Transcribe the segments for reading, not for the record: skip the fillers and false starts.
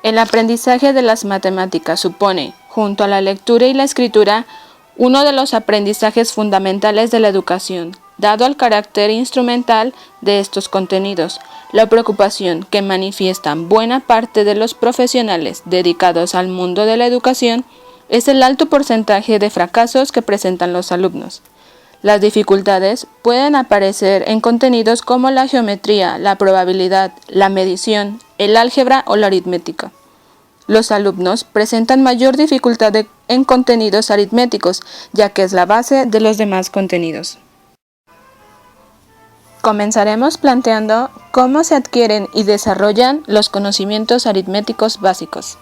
El aprendizaje de las matemáticas supone, junto a la lectura y la escritura, uno de los aprendizajes fundamentales de la educación, dado el carácter instrumental de estos contenidos. La preocupación que manifiestan buena parte de los profesionales dedicados al mundo de la educación es el alto porcentaje de fracasos que presentan los alumnos. Las dificultades pueden aparecer en contenidos como la geometría, la probabilidad, la medición, el álgebra o la aritmética. Los alumnos presentan mayor dificultad en contenidos aritméticos, ya que es la base de los demás contenidos. Comenzaremos planteando cómo se adquieren y desarrollan los conocimientos aritméticos básicos.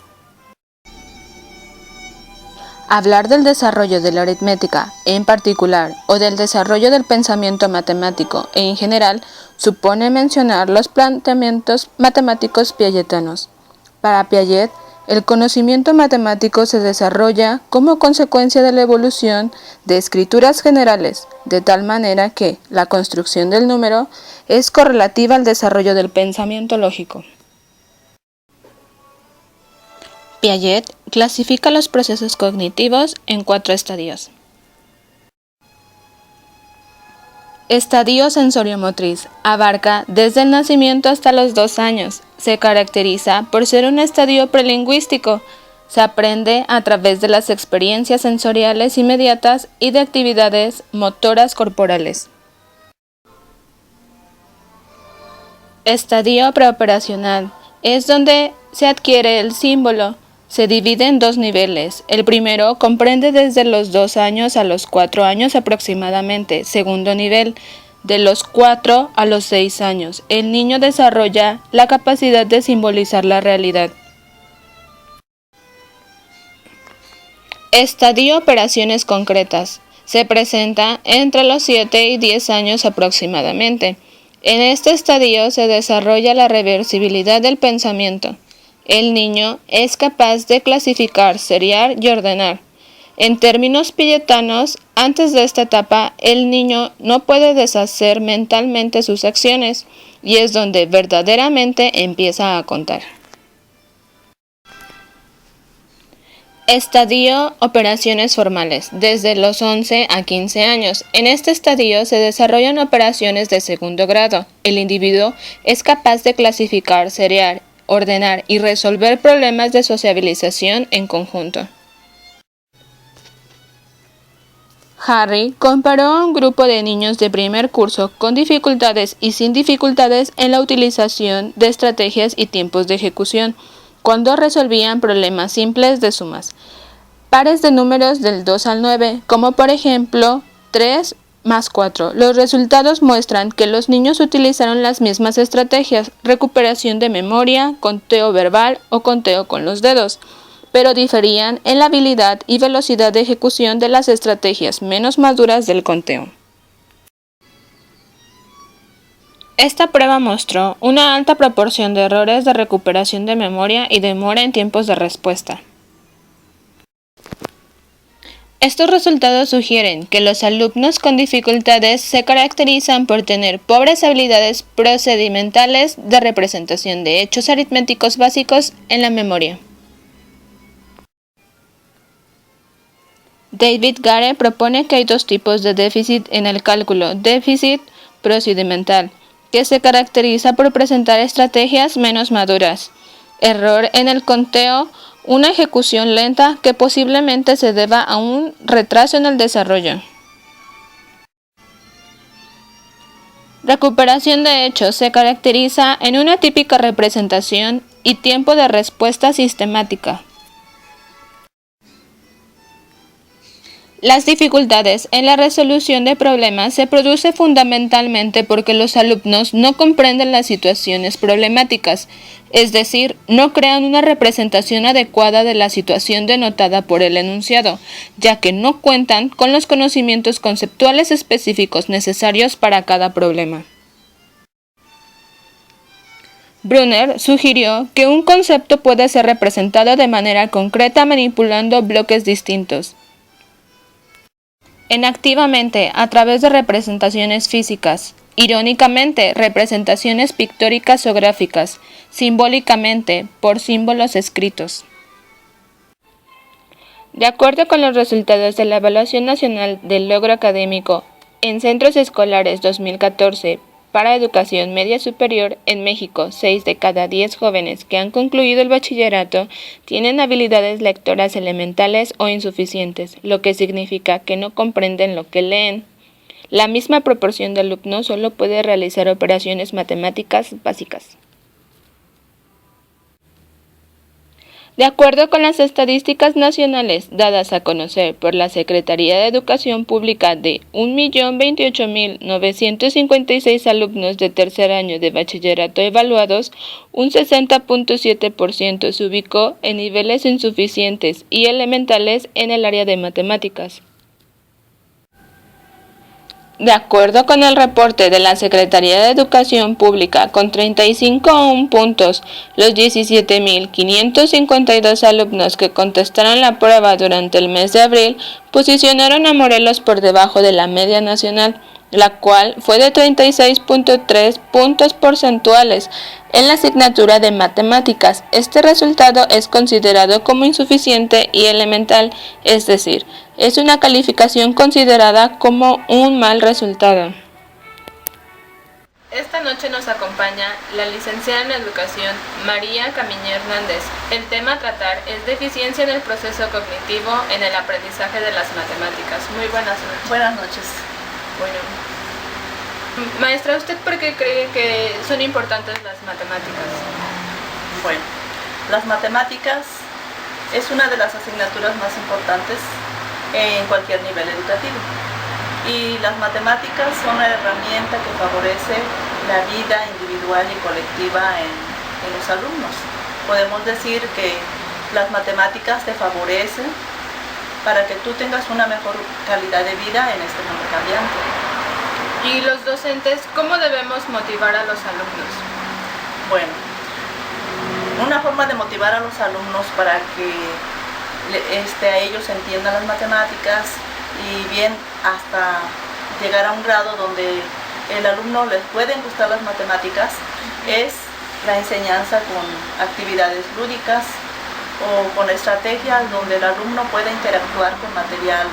Hablar del desarrollo de la aritmética en particular o del desarrollo del pensamiento matemático en general supone mencionar los planteamientos matemáticos piagetianos. Para Piaget, el conocimiento matemático se desarrolla como consecuencia de la evolución de escrituras generales, de tal manera que la construcción del número es correlativa al desarrollo del pensamiento lógico. Piaget clasifica los procesos cognitivos en 4 estadios. Estadio sensoriomotriz. Abarca desde el nacimiento hasta los 2 años. Se caracteriza por ser un estadio prelingüístico. Se aprende a través de las experiencias sensoriales inmediatas y de actividades motoras corporales. Estadio preoperacional. Es donde se adquiere el símbolo. Se divide en 2 niveles. El primero comprende desde los 2 años a los 4 años aproximadamente. Segundo nivel, de los 4 a los 6 años. El niño desarrolla la capacidad de simbolizar la realidad. Estadio operaciones concretas. Se presenta entre los 7 y 10 años aproximadamente. En este estadio se desarrolla la reversibilidad del pensamiento. El niño es capaz de clasificar, seriar y ordenar. En términos piagetianos, antes de esta etapa, el niño no puede deshacer mentalmente sus acciones y es donde verdaderamente empieza a contar. Estadio operaciones formales, desde los 11 a 15 años. En este estadio se desarrollan operaciones de segundo grado. El individuo es capaz de clasificar, seriar, ordenar y resolver problemas de sociabilización en conjunto. Harry comparó a un grupo de niños de primer curso con dificultades y sin dificultades en la utilización de estrategias y tiempos de ejecución, cuando resolvían problemas simples de sumas, pares de números del 2 al 9, como por ejemplo 3 más 4. Los resultados muestran que los niños utilizaron las mismas estrategias, recuperación de memoria, conteo verbal o conteo con los dedos, pero diferían en la habilidad y velocidad de ejecución de las estrategias menos maduras del conteo. Esta prueba mostró una alta proporción de errores de recuperación de memoria y demora en tiempos de respuesta. Estos resultados sugieren que los alumnos con dificultades se caracterizan por tener pobres habilidades procedimentales de representación de hechos aritméticos básicos en la memoria. David Gare propone que hay 2 tipos de déficit en el cálculo: déficit procedimental, que se caracteriza por presentar estrategias menos maduras; error en el conteo, una ejecución lenta que posiblemente se deba a un retraso en el desarrollo. Recuperación de hechos se caracteriza en una típica representación y tiempo de respuesta sistemática. Las dificultades en la resolución de problemas se producen fundamentalmente porque los alumnos no comprenden las situaciones problemáticas, es decir, no crean una representación adecuada de la situación denotada por el enunciado, ya que no cuentan con los conocimientos conceptuales específicos necesarios para cada problema. Brunner sugirió que un concepto puede ser representado de manera concreta manipulando bloques distintos. En activamente a través de representaciones físicas. irónicamente, representaciones pictóricas o gráficas, simbólicamente, por símbolos escritos. De acuerdo con los resultados de la Evaluación Nacional del Logro Académico en Centros Escolares 2014 para Educación Media Superior, en México, 6 de cada 10 jóvenes que han concluido el bachillerato tienen habilidades lectoras elementales o insuficientes, lo que significa que no comprenden lo que leen. La misma proporción de alumnos solo puede realizar operaciones matemáticas básicas. De acuerdo con las estadísticas nacionales dadas a conocer por la Secretaría de Educación Pública de 1.028.956 alumnos de tercer año de bachillerato evaluados, un 60.7% se ubicó en niveles insuficientes y elementales en el área de matemáticas. De acuerdo con el reporte de la Secretaría de Educación Pública, con 35 puntos, los 17.552 alumnos que contestaron la prueba durante el mes de abril posicionaron a Morelos por debajo de la media nacional, la cual fue de 36.3 puntos porcentuales en la asignatura de matemáticas. Este resultado es considerado como insuficiente y elemental, es decir, es una calificación considerada como un mal resultado. Esta noche nos acompaña la licenciada en Educación María Camiño Hernández. El tema a tratar es deficiencia en el proceso cognitivo en el aprendizaje de las matemáticas. Muy buenas noches. Buenas noches. Bueno, maestra, ¿usted por qué cree que son importantes las matemáticas? Bueno, las matemáticas es una de las asignaturas más importantes en cualquier nivel educativo. Y las matemáticas son una herramienta que favorece la vida individual y colectiva en los alumnos. Podemos decir que las matemáticas te favorecen para que tú tengas una mejor calidad de vida en este mundo cambiante. ¿Y los docentes cómo debemos motivar a los alumnos? Bueno, una forma de motivar a los alumnos para que a ellos entiendan las matemáticas y bien hasta llegar a un grado donde el alumno les pueden gustar las matemáticas es la enseñanza con actividades lúdicas o con estrategias donde el alumno pueda interactuar con material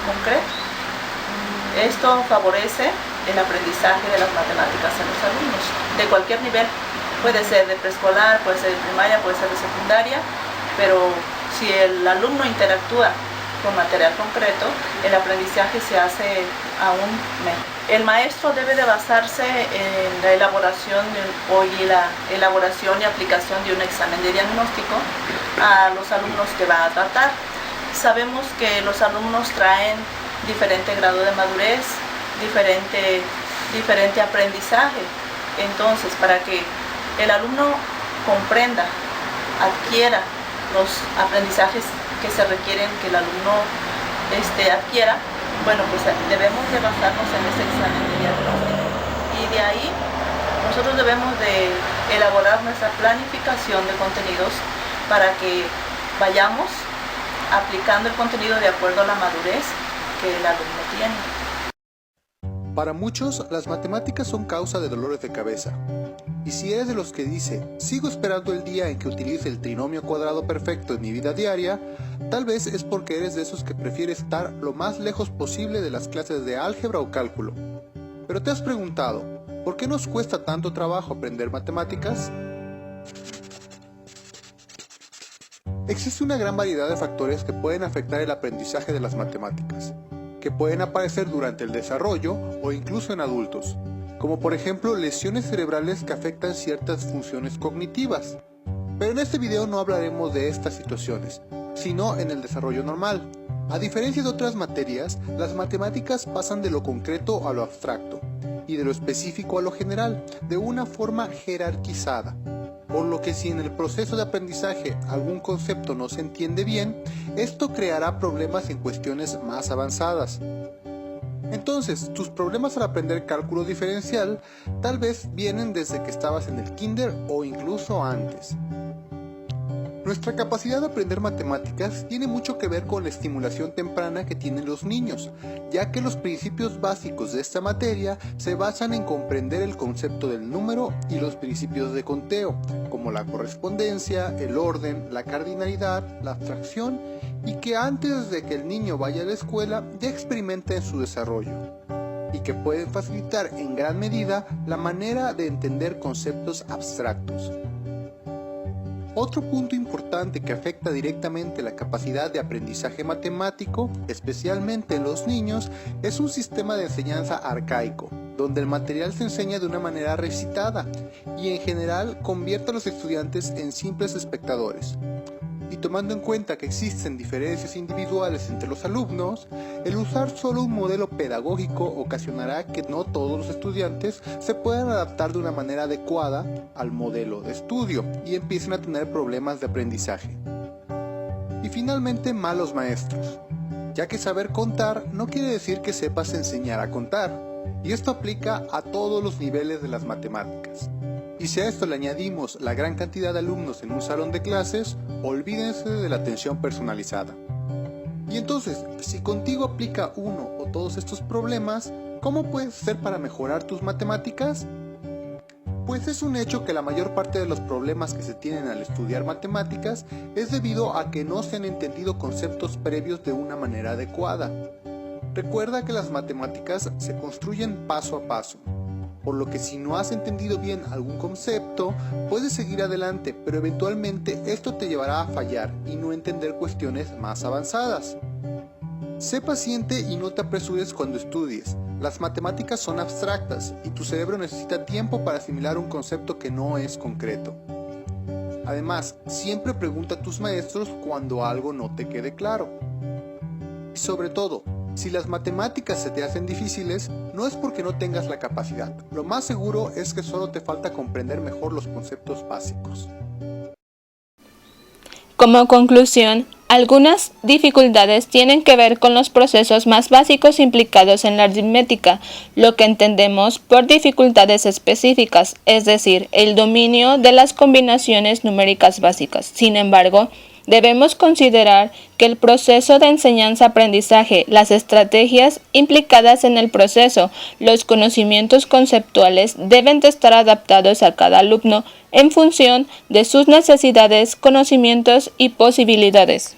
concreto. Esto favorece el aprendizaje de las matemáticas en los alumnos de cualquier nivel. Puede ser de preescolar, puede ser de primaria, puede ser de secundaria, pero si el alumno interactúa con material concreto, el aprendizaje se hace aún mejor. El maestro debe de basarse en la elaboración y aplicación de un examen de diagnóstico a los alumnos que va a tratar. Sabemos que los alumnos traen diferente grado de madurez, diferente aprendizaje. Entonces, para que el alumno comprenda, adquiera los aprendizajes que se requieren que el alumno adquiera, bueno, pues debemos de basarnos en ese examen de diagnóstico. Y de ahí nosotros debemos de elaborar nuestra planificación de contenidos para que vayamos aplicando el contenido de acuerdo a la madurez que el alumno tiene. Para muchos, las matemáticas son causa de dolores de cabeza. Y si eres de los que dice, sigo esperando el día en que utilice el trinomio cuadrado perfecto en mi vida diaria, tal vez es porque eres de esos que prefiere estar lo más lejos posible de las clases de álgebra o cálculo. Pero te has preguntado, ¿por qué nos cuesta tanto trabajo aprender matemáticas? Existe una gran variedad de factores que pueden afectar el aprendizaje de las matemáticas, que pueden aparecer durante el desarrollo o incluso en adultos, como por ejemplo lesiones cerebrales que afectan ciertas funciones cognitivas. Pero en este video no hablaremos de estas situaciones, sino en el desarrollo normal. A diferencia de otras materias, las matemáticas pasan de lo concreto a lo abstracto, y de lo específico a lo general, de una forma jerarquizada. Por lo que si en el proceso de aprendizaje algún concepto no se entiende bien, esto creará problemas en cuestiones más avanzadas. Entonces, tus problemas al aprender cálculo diferencial tal vez vienen desde que estabas en el kinder o incluso antes. Nuestra capacidad de aprender matemáticas tiene mucho que ver con la estimulación temprana que tienen los niños, ya que los principios básicos de esta materia se basan en comprender el concepto del número y los principios de conteo, como la correspondencia, el orden, la cardinalidad, la abstracción, y que antes de que el niño vaya a la escuela ya experimenta en su desarrollo, y que pueden facilitar en gran medida la manera de entender conceptos abstractos. Otro punto importante que afecta directamente la capacidad de aprendizaje matemático, especialmente en los niños, es un sistema de enseñanza arcaico, donde el material se enseña de una manera recitada y en general convierte a los estudiantes en simples espectadores. Y tomando en cuenta que existen diferencias individuales entre los alumnos, el usar solo un modelo pedagógico ocasionará que no todos los estudiantes se puedan adaptar de una manera adecuada al modelo de estudio y empiecen a tener problemas de aprendizaje. Y finalmente, malos maestros, ya que saber contar no quiere decir que sepas enseñar a contar, y esto aplica a todos los niveles de las matemáticas. Y si a esto le añadimos la gran cantidad de alumnos en un salón de clases, olvídense de la atención personalizada. Y entonces, si contigo aplica uno o todos estos problemas, ¿cómo puedes hacer para mejorar tus matemáticas? Pues es un hecho que la mayor parte de los problemas que se tienen al estudiar matemáticas es debido a que no se han entendido conceptos previos de una manera adecuada. Recuerda que las matemáticas se construyen paso a paso, por lo que si no has entendido bien algún concepto, puedes seguir adelante, pero eventualmente esto te llevará a fallar y no entender cuestiones más avanzadas. Sé paciente y no te apresures cuando estudies. Las matemáticas son abstractas y tu cerebro necesita tiempo para asimilar un concepto que no es concreto. Además, siempre pregunta a tus maestros cuando algo no te quede claro. Y sobre todo, si las matemáticas se te hacen difíciles, no es porque no tengas la capacidad. Lo más seguro es que solo te falta comprender mejor los conceptos básicos. Como conclusión, algunas dificultades tienen que ver con los procesos más básicos implicados en la aritmética, lo que entendemos por dificultades específicas, es decir, el dominio de las combinaciones numéricas básicas. Sin embargo, debemos considerar que el proceso de enseñanza-aprendizaje, las estrategias implicadas en el proceso, los conocimientos conceptuales deben de estar adaptados a cada alumno en función de sus necesidades, conocimientos y posibilidades.